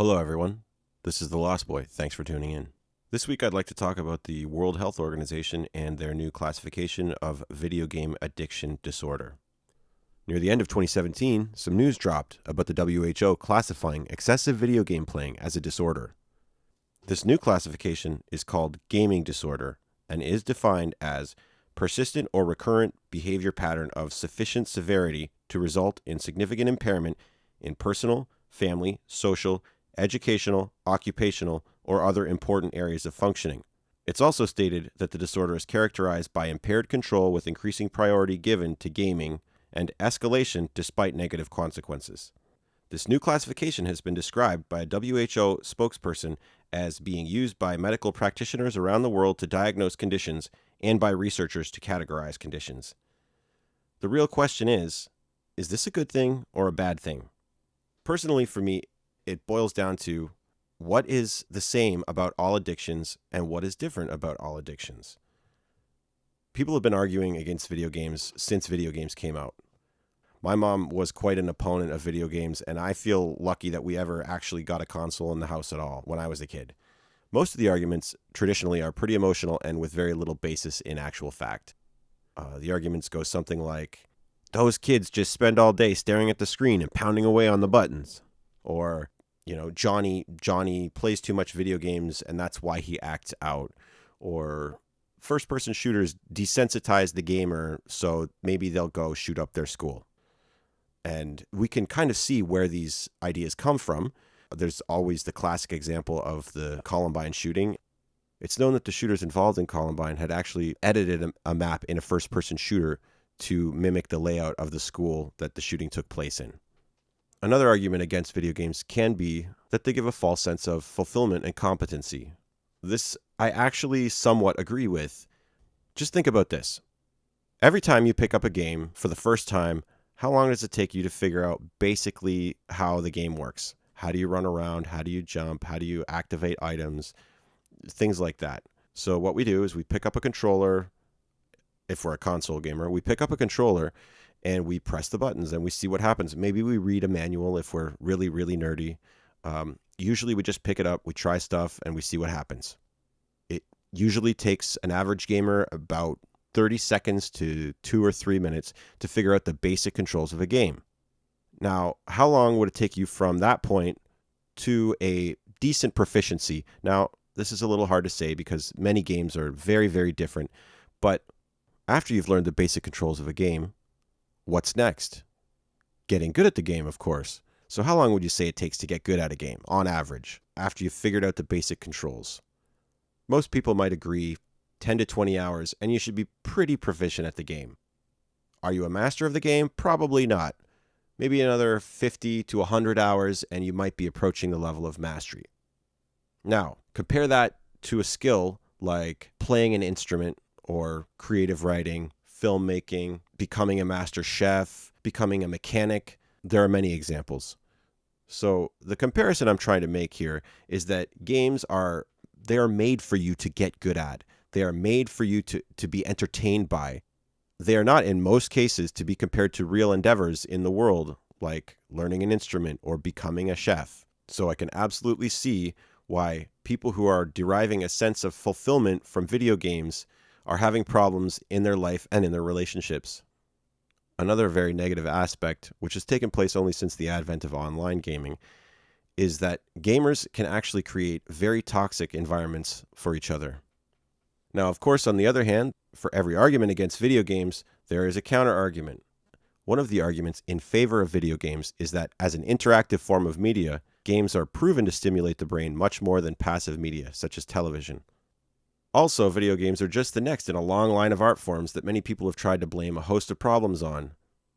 Hello, everyone. This is the Lost Boy. Thanks for tuning in. This week, I'd like to talk about the World Health Organization and their new classification of video game addiction disorder. Near the end of 2017, some news dropped about the WHO classifying excessive video game playing as a disorder. This new classification is called gaming disorder and is defined as persistent or recurrent behavior pattern of sufficient severity to result in significant impairment in personal, family, social, educational, occupational, or other important areas of functioning. It's also stated that the disorder is characterized by impaired control with increasing priority given to gaming and escalation despite negative consequences. This new classification has been described by a WHO spokesperson as being used by medical practitioners around the world to diagnose conditions and by researchers to categorize conditions. The real question is this a good thing or a bad thing? Personally, for me, it boils down to what is the same about all addictions and what is different about all addictions. People have been arguing against video games since video games came out. My mom was quite an opponent of video games, and I feel lucky that we ever actually got a console in the house at all when I was a kid. Most of the arguments traditionally are pretty emotional and with very little basis in actual fact. The arguments go something like, those kids just spend all day staring at the screen and pounding away on the buttons. Or, Johnny plays too much video games and that's why he acts out. Or first-person shooters desensitize the gamer, so maybe they'll go shoot up their school. And we can kind of see where these ideas come from. There's always the classic example of the Columbine shooting. It's known that the shooters involved in Columbine had actually edited a map in a first-person shooter to mimic the layout of the school that the shooting took place in. Another argument against video games can be that they give a false sense of fulfillment and competency. This I actually somewhat agree with. Just think about this. Every time you pick up a game for the first time, how long does it take you to figure out basically how the game works? How do you run around? How do you jump? How do you activate items? Things like that. So what we do is we pick up a controller. If we're a console gamer, we pick up a controller and we press the buttons and we see what happens. Maybe we read a manual if we're really, really nerdy. Usually we just pick it up, we try stuff, and we see what happens. It usually takes an average gamer about 30 seconds to 2 or 3 minutes to figure out the basic controls of a game. Now, how long would it take you from that point to a decent proficiency? Now, this is a little hard to say because many games are very, very different, but after you've learned the basic controls of a game, what's next? Getting good at the game, of course. So how long would you say it takes to get good at a game, on average, after you've figured out the basic controls? Most people might agree 10 to 20 hours, and you should be pretty proficient at the game. Are you a master of the game? Probably not. Maybe another 50 to 100 hours, and you might be approaching the level of mastery. Now, compare that to a skill like playing an instrument or creative writing, filmmaking, becoming a master chef, becoming a mechanic. There are many examples. So the comparison I'm trying to make here is that games are made for you to get good at. They are made for you to be entertained by. They are not, in most cases, to be compared to real endeavors in the world, like learning an instrument or becoming a chef. So I can absolutely see why people who are deriving a sense of fulfillment from video games are having problems in their life and in their relationships. Another very negative aspect, which has taken place only since the advent of online gaming, is that gamers can actually create very toxic environments for each other. Now, of course, on the other hand, for every argument against video games, there is a counter-argument. One of the arguments in favor of video games is that as an interactive form of media, games are proven to stimulate the brain much more than passive media, such as television. Also, video games are just the next in a long line of art forms that many people have tried to blame a host of problems on.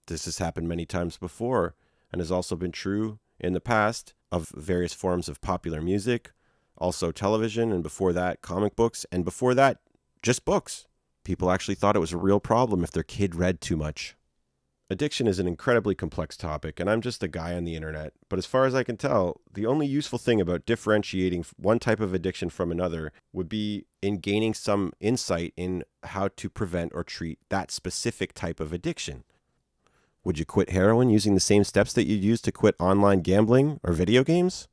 This has happened many times before, and has also been true in the past of various forms of popular music, also television, and before that, comic books, and before that, just books. People actually thought it was a real problem if their kid read too much. Addiction is an incredibly complex topic, and I'm just a guy on the internet, but as far as I can tell, the only useful thing about differentiating one type of addiction from another would be in gaining some insight in how to prevent or treat that specific type of addiction. Would you quit heroin using the same steps that you'd use to quit online gambling or video games?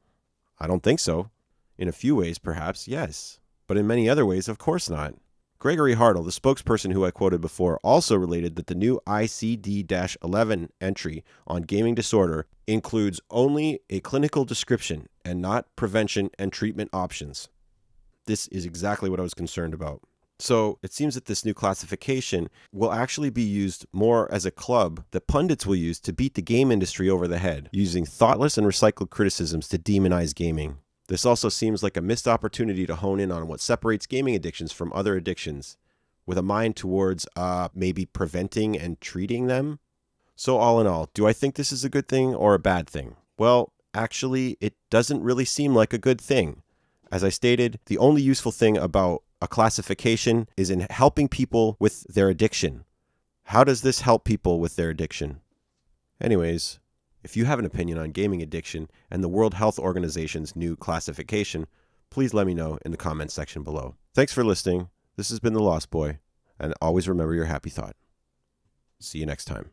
I don't think so. In a few ways, perhaps, yes. But in many other ways, of course not. Gregory Hartle, the spokesperson who I quoted before, also related that the new ICD-11 entry on gaming disorder includes only a clinical description and not prevention and treatment options. This is exactly what I was concerned about. So it seems that this new classification will actually be used more as a club that pundits will use to beat the game industry over the head, using thoughtless and recycled criticisms to demonize gaming. This also seems like a missed opportunity to hone in on what separates gaming addictions from other addictions, with a mind towards maybe preventing and treating them. So all in all, do I think this is a good thing or a bad thing? Well, actually, it doesn't really seem like a good thing. As I stated, the only useful thing about a classification is in helping people with their addiction. How does this help people with their addiction? Anyways, if you have an opinion on gaming addiction and the World Health Organization's new classification, please let me know in the comments section below. Thanks for listening. This has been The Lost Boy, and always remember your happy thought. See you next time.